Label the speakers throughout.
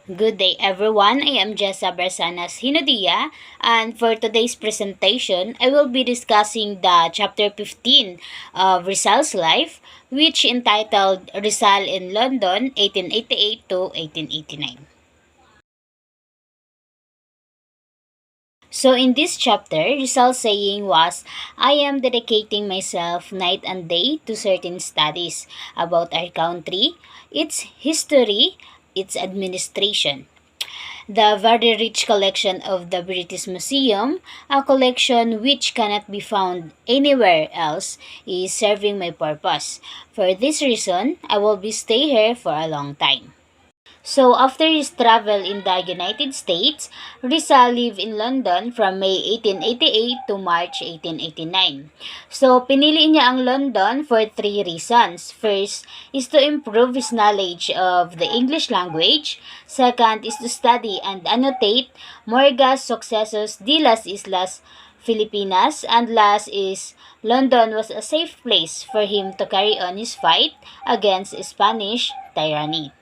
Speaker 1: Good day everyone, I am Jessa Bersanas Hinodia, and for today's presentation, I will be discussing the chapter 15 of Rizal's life, which entitled Rizal in London 1888 to 1889. So in this chapter, Rizal's saying was, I am dedicating myself night and day to certain studies about our country, its history, its administration. The very rich collection of the British Museum, a collection which cannot be found anywhere else, is serving my purpose. For this reason, I will be stay here for a long time. So after his travel in the United States, Rizal lived in London from May 1888 to March 1889. So pinili niya ang London for three reasons. First is to improve his knowledge of the English language. Second is to study and annotate Morga's successos de las Islas Filipinas. And last is London was a safe place for him to carry on his fight against Spanish tyranny.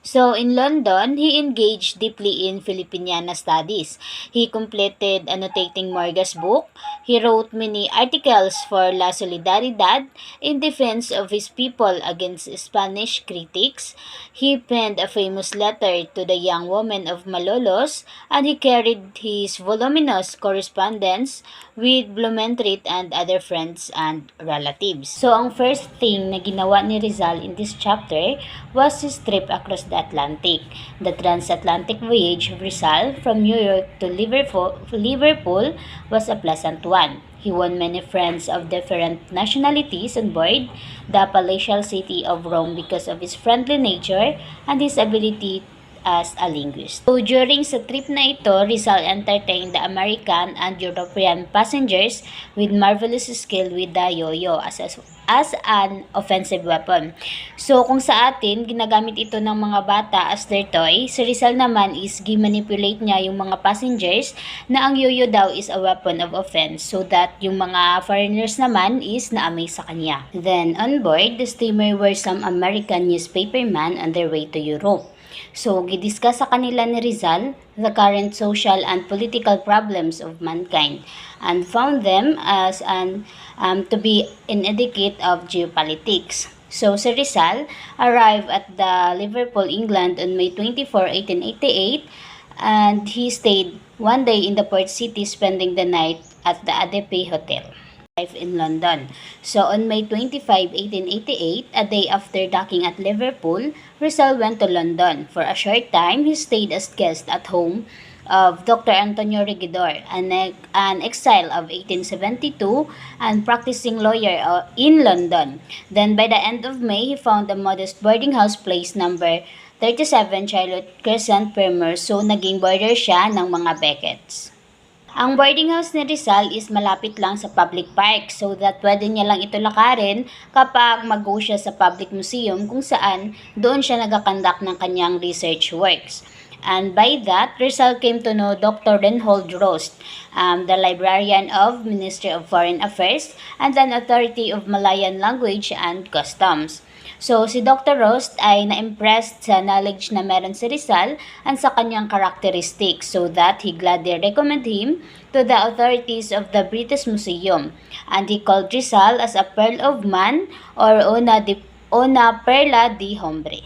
Speaker 1: So in London, he engaged deeply in Filipiniana studies. He completed annotating Morga's book. He wrote many articles for La Solidaridad in defense of his people against Spanish critics. He penned a famous letter to the young woman of Malolos, and he carried his voluminous correspondence with Blumentritt and other friends and relatives. So ang first thing na ginawa ni Rizal in this chapter was his trip across the Atlantic. The transatlantic voyage of Rizal from New York to Liverpool was a pleasant one. He won many friends of different nationalities on board the palatial city of Rome because of his friendly nature and his ability as a linguist. So during sa trip na ito, Rizal entertained the American and European passengers with marvelous skill with the yo-yo as an offensive weapon. So kung sa atin, ginagamit ito ng mga bata as their toy, si Rizal naman is gimanipulate niya yung mga passengers na ang yo-yo daw is a weapon of offense so that yung mga foreigners naman is na-amaze sa kanya. Then on board the steamer were some American newspapermen on their way to Europe. So, gidiscuss sa kanila ni Rizal the current social and political problems of mankind and found them as to be inadequate of geopolitics. So, si Rizal arrived at the Liverpool, England on May 24, 1888 and he stayed one day in the port city spending the night at the ADP Hotel life in London. So on May 25, 1888, a day after docking at Liverpool, Rizal went to London. For a short time, he stayed as guest at home of Dr. Antonio Regidor, an exile of 1872 and practicing lawyer in London. Then by the end of May, he found a modest boarding house place number 37 Charlotte Crescent, Permer. So naging boarder siya ng mga Beckets. Ang boarding house ni Rizal is malapit lang sa public park so that pwede niya lang ito lakarin kapag mag-go siya sa public museum kung saan doon siya nagakandak ng kanyang research works. And by that, Rizal came to know Dr. Reinhold Rost, the librarian of Ministry of Foreign Affairs and an authority of Malayan language and customs. So, si Dr. Rost ay na-impressed sa knowledge na meron si Rizal and sa kanyang characteristics so that he gladly recommended him to the authorities of the British Museum. And he called Rizal as a pearl of man or una perla di hombre.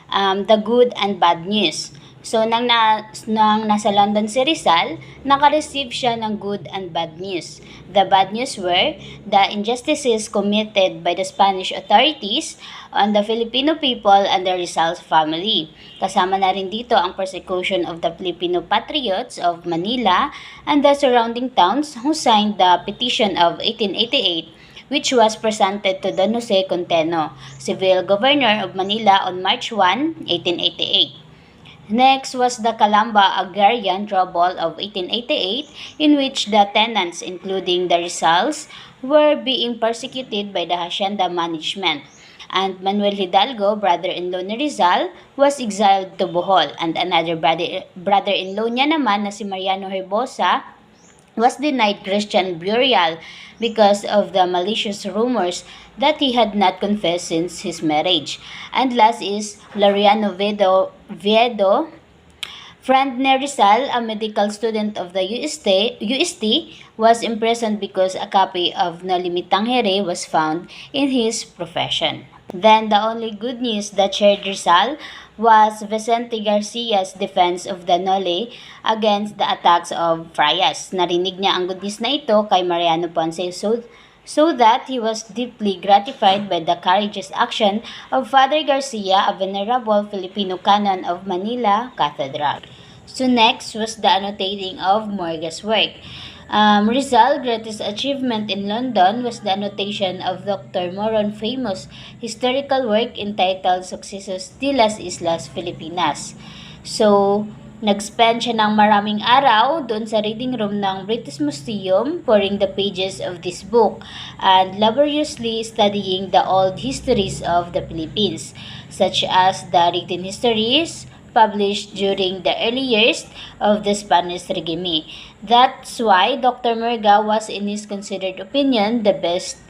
Speaker 1: The good and bad news. So, nang nasa London si Rizal, naka-receive siya ng good and bad news. The bad news were the injustices committed by the Spanish authorities on the Filipino people and the Rizal's family. Kasama na rin dito ang persecution of the Filipino patriots of Manila and the surrounding towns who signed the petition of 1888 which was presented to Don Jose Conteno, civil governor of Manila on March 1, 1888. Next was the Calamba Agrarian Trouble of 1888 in which the tenants including the Rizals were being persecuted by the hacienda management. And Manuel Hidalgo, brother-in-law ni Rizal, was exiled to Bohol and another brother-in-law niya naman na si Mariano Herbosa was denied Christian burial because of the malicious rumors that he had not confessed since his marriage. And last is Laureano Viedo Friend ni Rizal, a medical student of the UST, was imprisoned because a copy of No Limitang Here was found in his profession. Then the only good news that shared Rizal was Vicente Garcia's defense of the Nole against the attacks of Frias. Narinig niya ang good news na ito kay Mariano Ponce, so that he was deeply gratified by the courageous action of Father Garcia, a venerable Filipino canon of Manila Cathedral. So next was the annotating of Morga's work. Rizal's greatest achievement in London was the annotation of Dr. Moron's famous historical work entitled Sucesos de las Islas Filipinas. So, nag-spend siya ng maraming araw doon sa reading room ng British Museum pouring the pages of this book and laboriously studying the old histories of the Philippines, such as the written histories published during the early years of the Spanish regime. That's why Dr. Morga was, in his considered opinion, the best.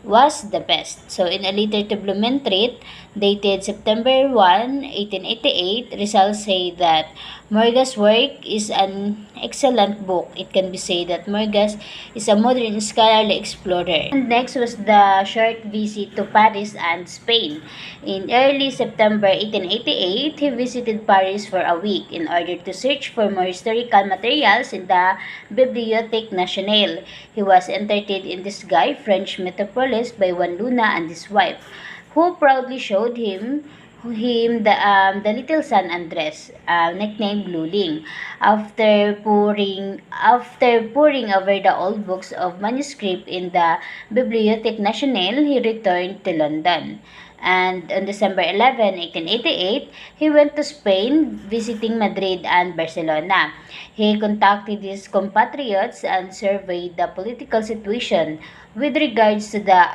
Speaker 1: So, in a letter to Blumentritt, dated September 1, 1888, Rizal said that Morga's work is an excellent book. It can be said that Morgas is a modern scholarly explorer. And next was the short visit to Paris and Spain. In early September 1888, he visited Paris for a week in order to search for more historical materials in the Bibliothèque Nationale. He was entertained in this guy, French metropolis, by Juan Luna and his wife, who proudly showed him the little San Andres, nicknamed Luling. After poring over the old books of manuscript in the Bibliothèque Nationale, he returned to London. And on December 11, 1888, he went to Spain, visiting Madrid and Barcelona. He contacted his compatriots and surveyed the political situation with regards to the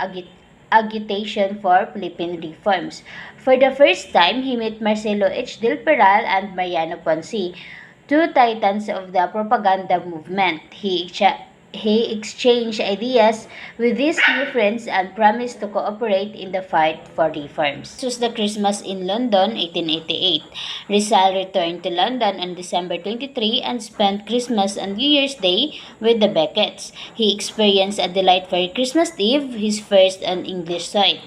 Speaker 1: agitation for Philippine reforms. For the first time, he met Marcelo H. Del Peral and Mariano Ponce, two titans of the propaganda movement. He exchanged ideas with these new friends and promised to cooperate in the fight for reforms. This was the Christmas in London, 1888. Rizal returned to London on December 23 and spent Christmas and New Year's Day with the Beckets. He experienced a delightful Christmas Eve, his first on English soil.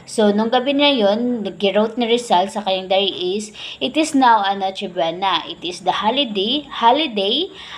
Speaker 1: So, nung gabi na yun, nag-wrote ni Rizal sa kanyang diary is, "It is now a Noche Buena. It is the holiday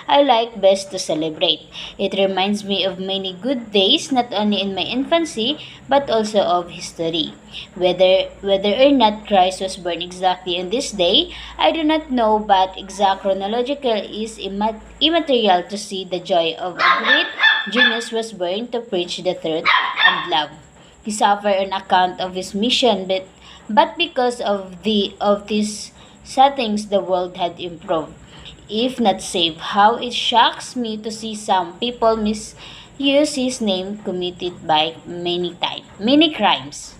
Speaker 1: I like best to celebrate. It reminds me of many good days, not only in my infancy, but also of history. Whether or not Christ was born exactly on this day, I do not know, but exact chronological is immaterial to see the joy of a great genius was born to preach the truth and love. He suffered on account of his mission, but because of these settings, the world had improved, if not saved. How it shocks me to see some people misuse his name committed by many crimes."